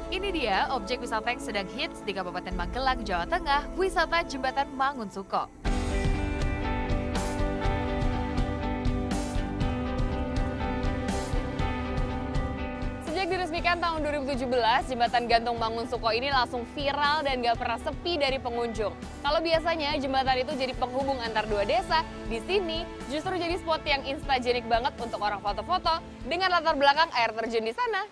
Ini dia objek wisata yang sedang hits di Kabupaten Magelang, Jawa Tengah, wisata Jembatan Mangunsuko. Sejak diresmikan tahun 2017, Jembatan Gantung Mangunsuko ini langsung viral dan gak pernah sepi dari pengunjung. Kalau biasanya jembatan itu jadi penghubung antar dua desa, di sini justru jadi spot yang instagenik banget untuk orang foto-foto dengan latar belakang air terjun di sana.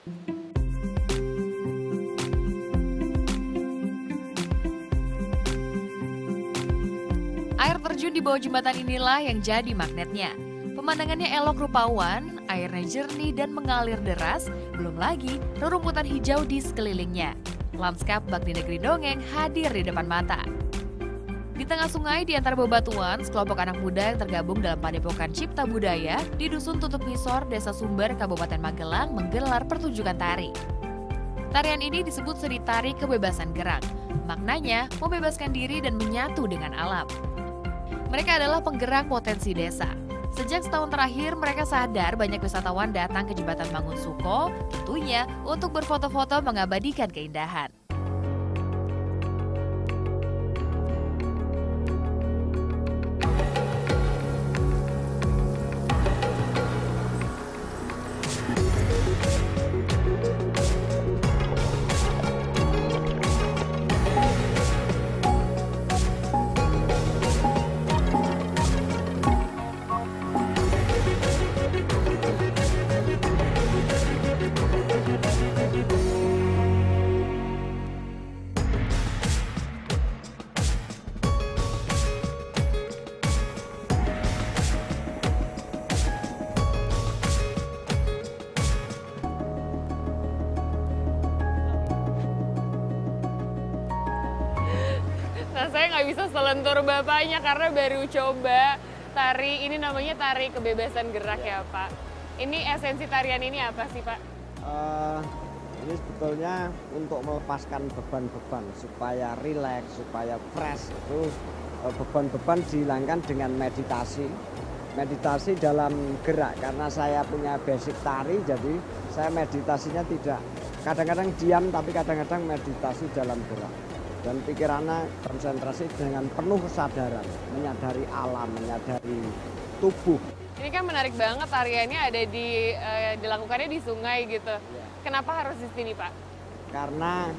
Air terjun di bawah jembatan inilah yang jadi magnetnya. Pemandangannya elok rupawan, airnya jernih dan mengalir deras, belum lagi rerumputan hijau di sekelilingnya. Lanskap bak di negeri dongeng hadir di depan mata. Di tengah sungai di antara bebatuan, sekelompok anak muda yang tergabung dalam Padepokan Cipta Budaya di Dusun Tutup Ngisor, Desa Sumber, Kabupaten Magelang menggelar pertunjukan tari. Tarian ini disebut seni tari kebebasan gerak. Maknanya membebaskan diri dan menyatu dengan alam. Mereka adalah penggerak potensi desa. Sejak setahun terakhir, mereka sadar banyak wisatawan datang ke Jembatan Mangunsuko, tentunya untuk berfoto-foto mengabadikan keindahan. Nah, saya nggak bisa selentur bapaknya karena baru coba tari, ini namanya tari kebebasan gerak ya Pak. Ini esensi tarian ini apa sih Pak? Ini sebetulnya untuk melepaskan beban-beban supaya rileks, supaya fresh. Itu beban-beban dihilangkan dengan meditasi. Meditasi dalam gerak, karena saya punya basic tari, jadi saya meditasinya tidak kadang-kadang diam, tapi kadang-kadang meditasi dalam gerak. Dan pikirannya konsentrasi dengan penuh kesadaran, menyadari alam, menyadari tubuh. Ini kan menarik banget tariannya ada dilakukannya di sungai gitu. Ya. Kenapa harus di sini Pak? Karena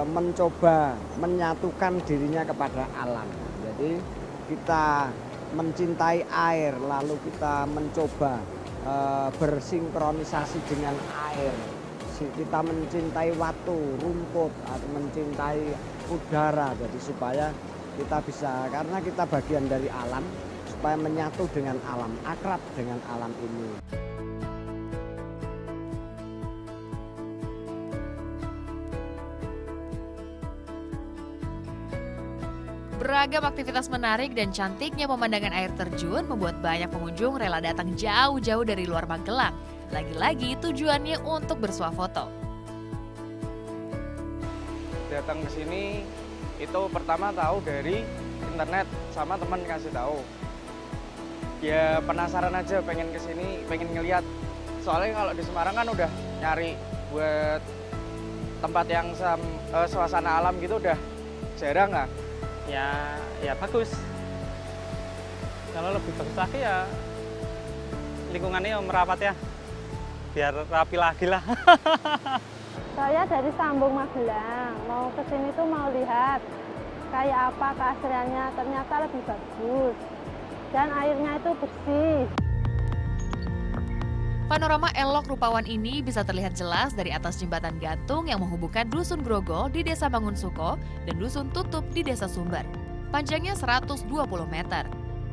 mencoba menyatukan dirinya kepada alam. Jadi kita mencintai air, lalu kita mencoba bersinkronisasi dengan air. Kita mencintai waktu, rumput, atau mencintai udara, jadi supaya kita bisa, karena kita bagian dari alam, supaya menyatu dengan alam, akrab dengan alam ini. Beragam aktivitas menarik dan cantiknya pemandangan air terjun membuat banyak pengunjung rela datang jauh-jauh dari luar Magelang. Lagi-lagi tujuannya untuk bersuah foto. Datang ke sini itu pertama tahu dari internet sama teman kasih tahu. Ya penasaran aja, pengen ke sini, pengen ngeliat. Soalnya kalau di Semarang kan udah nyari buat tempat yang suasana alam gitu udah jarang lah. Ya bagus. Kalau lebih bagus lagi ya lingkungannya merapat ya, biar rapi lagi lah. Saya dari Sambung Magelang, mau ke sini tuh mau lihat kayak apa keasriannya, ternyata lebih bagus dan airnya itu bersih. Panorama elok rupawan ini bisa terlihat jelas dari atas jembatan gantung yang menghubungkan Dusun Grogol di Desa Mangunsuko dan Dusun Tutup di Desa Sumber. Panjangnya 120 meter.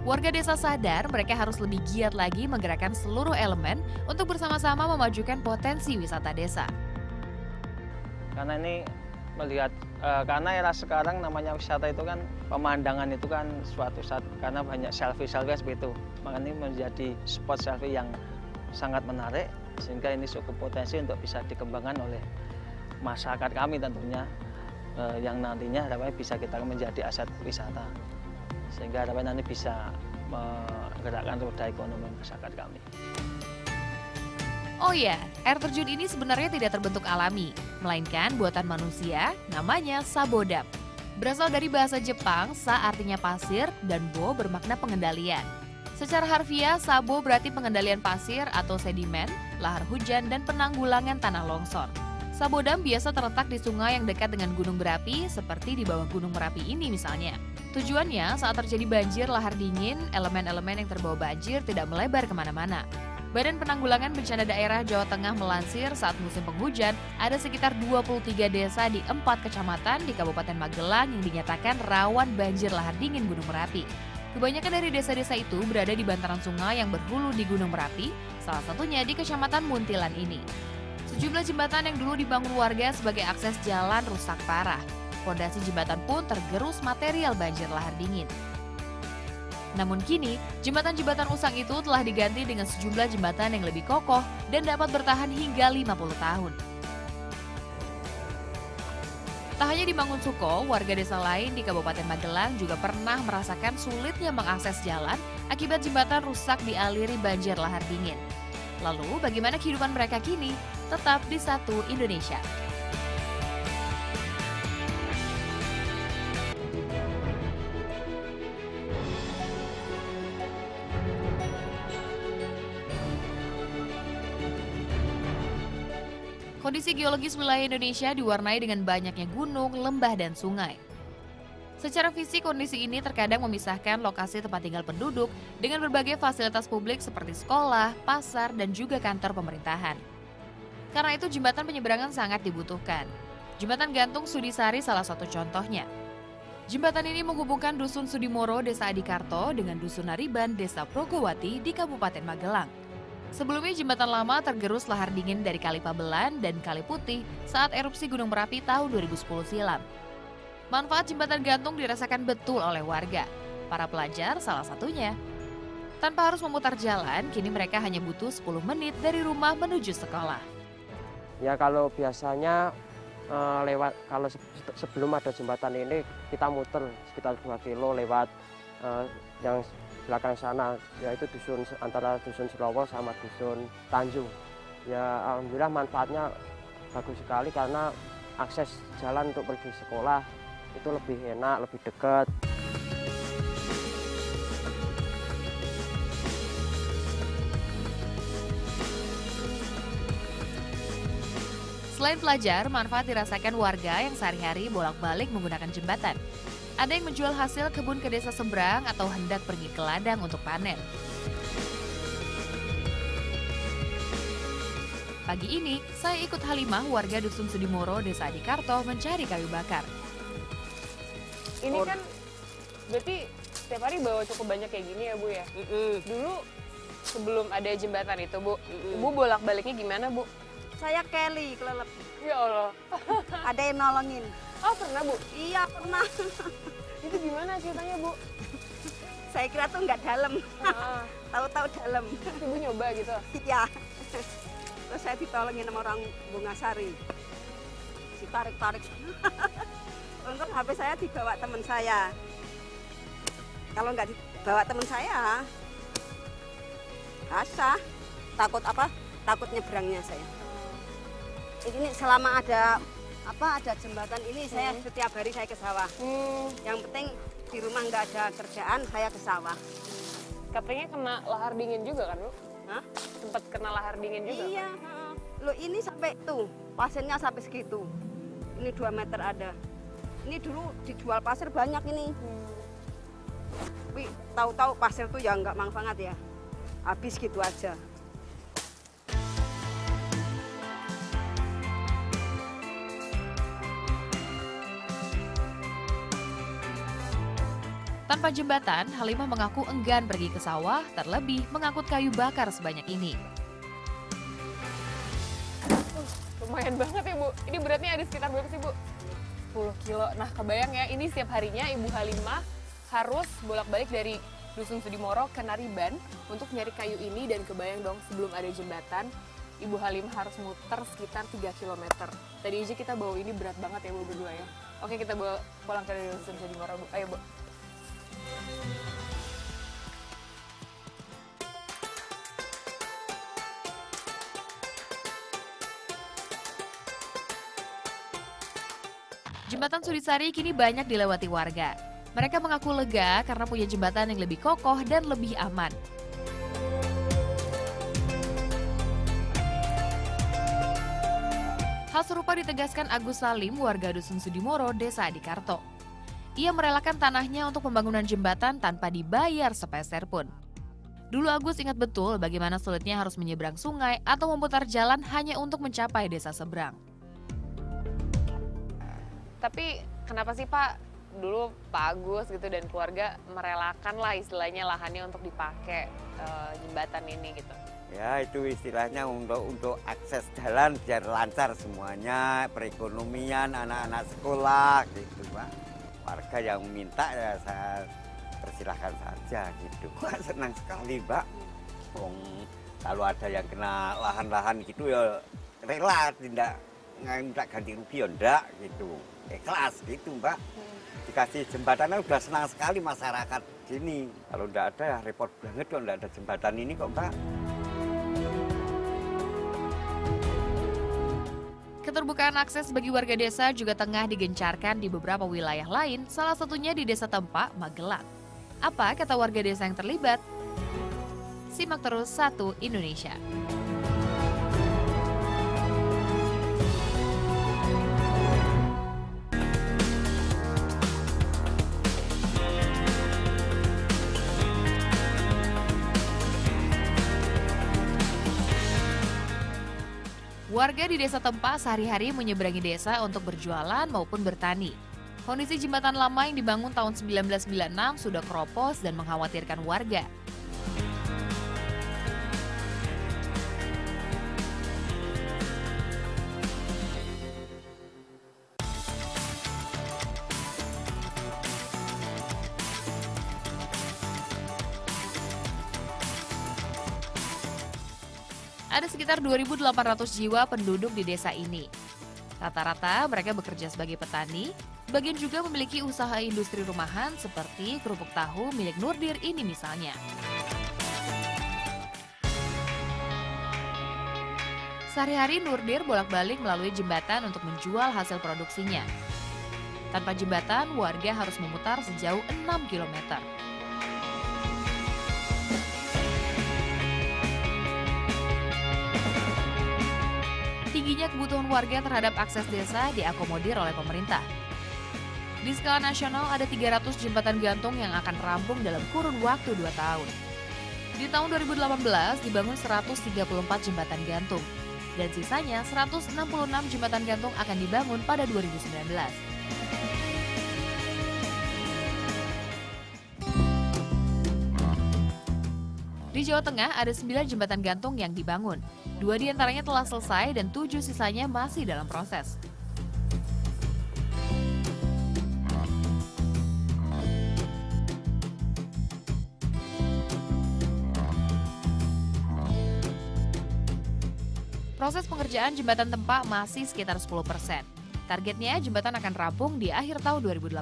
Warga desa sadar mereka harus lebih giat lagi menggerakkan seluruh elemen untuk bersama-sama memajukan potensi wisata desa. Karena ini melihat, karena era sekarang namanya wisata itu kan pemandangan itu kan suatu saat, karena banyak selfie-selfie seperti itu. Makanya ini menjadi spot selfie yang sangat menarik, sehingga ini cukup potensi untuk bisa dikembangkan oleh masyarakat kami tentunya, yang nantinya harapannya bisa kita menjadi aset wisata, sehingga harapannya nanti bisa menggerakkan roda ekonomi masyarakat kami. Oh ya, air terjun ini sebenarnya tidak terbentuk alami, melainkan buatan manusia, namanya sabodam. Berasal dari bahasa Jepang, sa artinya pasir dan bo bermakna pengendalian. Secara harfiah, sabo berarti pengendalian pasir atau sedimen, lahar hujan, dan penanggulangan tanah longsor. Sabodam biasa terletak di sungai yang dekat dengan gunung berapi, seperti di bawah Gunung Merapi ini misalnya. Tujuannya, saat terjadi banjir lahar dingin, elemen-elemen yang terbawa banjir tidak melebar kemana-mana. Badan Penanggulangan Bencana Daerah Jawa Tengah melansir saat musim penghujan, ada sekitar 23 desa di 4 kecamatan di Kabupaten Magelang yang dinyatakan rawan banjir lahar dingin Gunung Merapi. Kebanyakan dari desa-desa itu berada di bantaran sungai yang berhulu di Gunung Merapi, salah satunya di Kecamatan Muntilan ini. Sejumlah jembatan yang dulu dibangun warga sebagai akses jalan rusak parah. Fondasi jembatan pun tergerus material banjir lahar dingin. Namun kini, jembatan-jembatan usang itu telah diganti dengan sejumlah jembatan yang lebih kokoh dan dapat bertahan hingga 50 tahun. Tak hanya di Mangunsuko, warga desa lain di Kabupaten Magelang juga pernah merasakan sulitnya mengakses jalan akibat jembatan rusak dialiri banjir lahar dingin. Lalu, bagaimana kehidupan mereka kini? Tetap di Satu Indonesia. Kondisi geologis wilayah Indonesia diwarnai dengan banyaknya gunung, lembah, dan sungai. Secara fisik, kondisi ini terkadang memisahkan lokasi tempat tinggal penduduk dengan berbagai fasilitas publik seperti sekolah, pasar, dan juga kantor pemerintahan. Karena itu, jembatan penyeberangan sangat dibutuhkan. Jembatan gantung Sudisari salah satu contohnya. Jembatan ini menghubungkan Dusun Sudimoro, Desa Adikarto, dengan Dusun Nariban, Desa Progowati di Kabupaten Magelang. Sebelumnya jembatan lama tergerus lahar dingin dari Kali Pabelan dan Kali Putih saat erupsi Gunung Merapi tahun 2010 silam. Manfaat jembatan gantung dirasakan betul oleh warga, para pelajar salah satunya. Tanpa harus memutar jalan, kini mereka hanya butuh 10 menit dari rumah menuju sekolah. Ya kalau biasanya kalau sebelum ada jembatan ini kita muter sekitar 2 kilo lewat yang belakang sana, yaitu antara dusun Selowo sama dusun Tanjung. Ya alhamdulillah manfaatnya bagus sekali karena akses jalan untuk pergi sekolah itu lebih enak, lebih dekat. Selain pelajar, manfaat dirasakan warga yang sehari-hari bolak-balik menggunakan jembatan. Ada yang menjual hasil kebun ke desa seberang atau hendak pergi ke ladang untuk panen. Pagi ini, saya ikut Halimah, warga Dusun Sudimoro, Desa Adikarto, mencari kayu bakar. Ini kan berarti setiap hari bawa cukup banyak kayak gini ya, Bu ya? Dulu sebelum ada jembatan itu, Bu, Ibu bolak-baliknya gimana, Bu? Saya Kelly, kelelep. Ya Allah. Ada yang nolongin. Oh, pernah, Bu? Iya, pernah. Itu gimana ceritanya, Bu? Saya kira tuh nggak dalam. Tahu-tahu dalam. Ibu nyoba gitu? Iya. Terus saya ditolongin sama orang Bungasari. Si tarik-tarik. Untung HP saya dibawa teman saya. Kalau nggak dibawa teman saya, basah. Takut apa? Takut nyebrangnya saya. Ini selama ada jembatan ini saya setiap hari saya ke sawah. Yang penting di rumah nggak ada kerjaan, saya ke sawah. Katanya kena lahar dingin juga kan, Bu? Hah? Sempat kena lahar dingin juga? Iya. Kan? Loh ini sampai tuh, pasirnya sampai segitu. Ini 2 meter ada. Ini dulu dijual pasir banyak ini. Tapi tahu-tahu pasir tuh ya nggak manfaat ya. Habis gitu aja. Tanpa jembatan, Halimah mengaku enggan pergi ke sawah, terlebih mengangkut kayu bakar sebanyak ini. Lumayan banget ya, Bu. Ini beratnya ada sekitar berapa sih, Bu? 10 kilo. Nah, kebayang ya, ini setiap harinya Ibu Halimah harus bolak-balik dari Dusun Sudimoro ke Nariban untuk nyari kayu ini, dan kebayang dong sebelum ada jembatan, Ibu Halimah harus muter sekitar 3 km. Tadi aja kita bawa ini berat banget ya, Bu, berdua ya. Oke, kita bawa pulang ke Dusun Sudimoro, Bu. Ayo, Bu. Jembatan Sudisari kini banyak dilewati warga. Mereka mengaku lega karena punya jembatan yang lebih kokoh dan lebih aman. Hal serupa ditegaskan Agus Salim, warga Dusun Sudimoro, Desa Adikarto. Ia merelakan tanahnya untuk pembangunan jembatan tanpa dibayar sepeser pun. Dulu Agus ingat betul bagaimana sulitnya harus menyeberang sungai atau memutar jalan hanya untuk mencapai desa seberang. Tapi kenapa sih Pak dulu Pak Agus gitu dan keluarga merelakan lah istilahnya lahannya untuk dipakai jembatan ini gitu? Ya itu istilahnya untuk akses jalan biar lancar semuanya, perekonomian, anak-anak sekolah gitu Pak. Warga yang minta ya saya persilahkan saja gitu. Senang sekali Mbak. Kalau ada yang kena lahan-lahan gitu ya rela, tidak minta ganti rugi ya enggak gitu. Ikhlas gitu Mbak. Dikasih jembatan udah senang sekali masyarakat sini. Kalau enggak ada ya repot banget kalau enggak ada jembatan ini kok Mbak. Keterbukaan akses bagi warga desa juga tengah digencarkan di beberapa wilayah lain, salah satunya di Desa Tempak, Magelang. Apa kata warga desa yang terlibat? Simak terus 1 Indonesia. Warga di Desa Tempak sehari-hari menyeberangi desa untuk berjualan maupun bertani. Kondisi jembatan lama yang dibangun tahun 1996 sudah keropos dan mengkhawatirkan warga. Ada sekitar 2.800 jiwa penduduk di desa ini. Rata-rata mereka bekerja sebagai petani, bagian juga memiliki usaha industri rumahan seperti kerupuk tahu milik Nurdir ini misalnya. Sehari-hari Nurdir bolak-balik melalui jembatan untuk menjual hasil produksinya. Tanpa jembatan, warga harus memutar sejauh 6 km. Tingginya kebutuhan warga terhadap akses desa diakomodir oleh pemerintah. Di skala nasional ada 300 jembatan gantung yang akan rampung dalam kurun waktu 2 tahun. Di tahun 2018 dibangun 134 jembatan gantung, dan sisanya 166 jembatan gantung akan dibangun pada 2019. Di Jawa Tengah ada 9 jembatan gantung yang dibangun. 2 diantaranya telah selesai dan 7 sisanya masih dalam proses. Proses pengerjaan jembatan Tempak masih sekitar 10%. Targetnya jembatan akan rampung di akhir tahun 2018.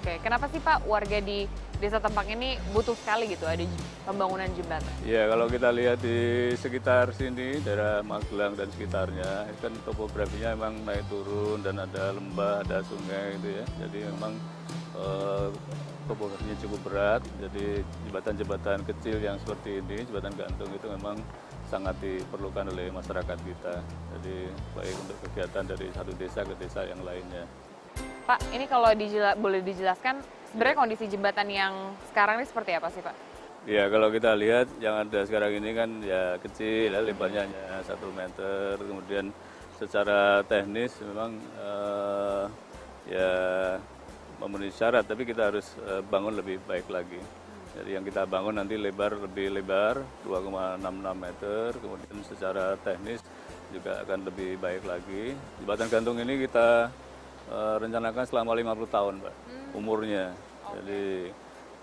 Oke, kenapa sih Pak warga di Desa Tempak ini butuh sekali gitu ada pembangunan jembatan? Ya, kalau kita lihat di sekitar sini, daerah Magelang dan sekitarnya, itu kan topografinya memang naik turun dan ada lembah, ada sungai gitu ya. Jadi memang topografinya cukup berat. Jadi jembatan-jembatan kecil yang seperti ini, jembatan gantung itu memang sangat diperlukan oleh masyarakat kita. Jadi baik untuk kegiatan dari satu desa ke desa yang lainnya. Pak, ini kalau boleh dijelaskan sebenarnya kondisi jembatan yang sekarang ini seperti apa sih Pak? Ya, kalau kita lihat yang ada sekarang ini kan ya kecil, ya, lebarnya hanya 1 meter. Kemudian secara teknis memang ya memenuhi syarat, tapi kita harus bangun lebih baik lagi. Jadi yang kita bangun nanti lebih lebar 2,66 meter, kemudian secara teknis juga akan lebih baik lagi. Jembatan gantung ini kita rencanakan selama 50 tahun, Pak, umurnya. Jadi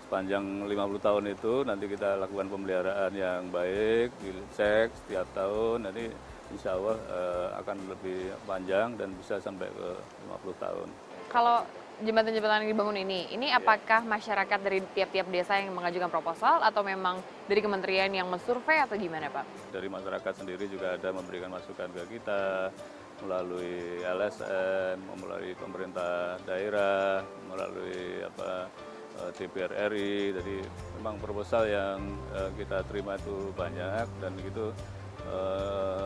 sepanjang 50 tahun itu nanti kita lakukan pemeliharaan yang baik, dicek setiap tahun, nanti insya Allah akan lebih panjang dan bisa sampai ke 50 tahun. Kalau jembatan-jembatan yang dibangun ini apakah masyarakat dari tiap-tiap desa yang mengajukan proposal atau memang dari kementerian yang mensurvei atau gimana Pak? Dari masyarakat sendiri juga ada memberikan masukan ke kita. melalui LSM, melalui pemerintah daerah, melalui DPR RI. Jadi memang proposal yang kita terima itu banyak, dan itu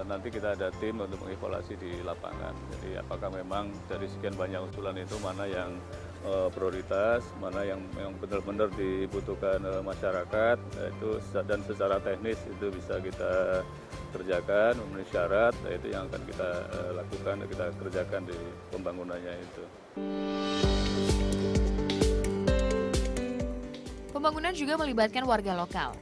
nanti kita ada tim untuk mengevaluasi di lapangan. Jadi apakah memang dari sekian banyak usulan itu mana yang prioritas, mana yang benar-benar dibutuhkan masyarakat, itu dan secara teknis itu bisa kita kerjakan, memenuhi syarat, itu yang akan kita lakukan dan kita kerjakan di pembangunannya itu. Pembangunan juga melibatkan warga lokal.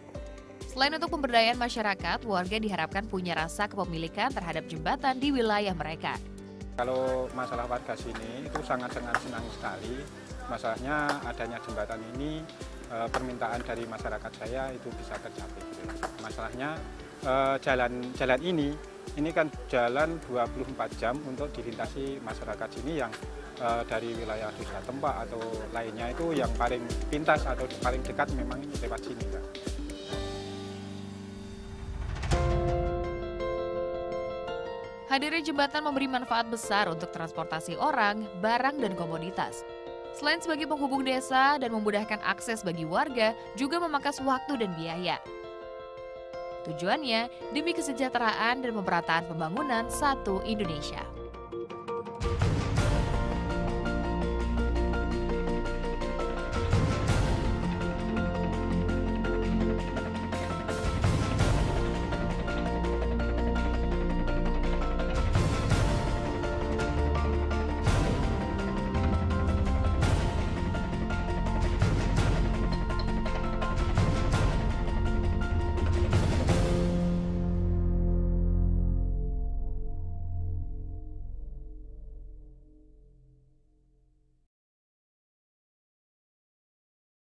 Selain untuk pemberdayaan masyarakat, warga diharapkan punya rasa kepemilikan terhadap jembatan di wilayah mereka. Kalau masalah warga sini itu sangat-sangat senang sekali. Masalahnya adanya jembatan ini, permintaan dari masyarakat saya itu bisa tercapai. Masalahnya jalan ini kan jalan 24 jam untuk dilintasi masyarakat sini yang dari wilayah Desa Tempak atau lainnya, itu yang paling pintas atau paling dekat memang lewat sini, Kak. Hadirnya jembatan memberi manfaat besar untuk transportasi orang, barang, dan komoditas. Selain sebagai penghubung desa dan memudahkan akses bagi warga, juga memangkas waktu dan biaya. Tujuannya demi kesejahteraan dan pemerataan pembangunan satu Indonesia.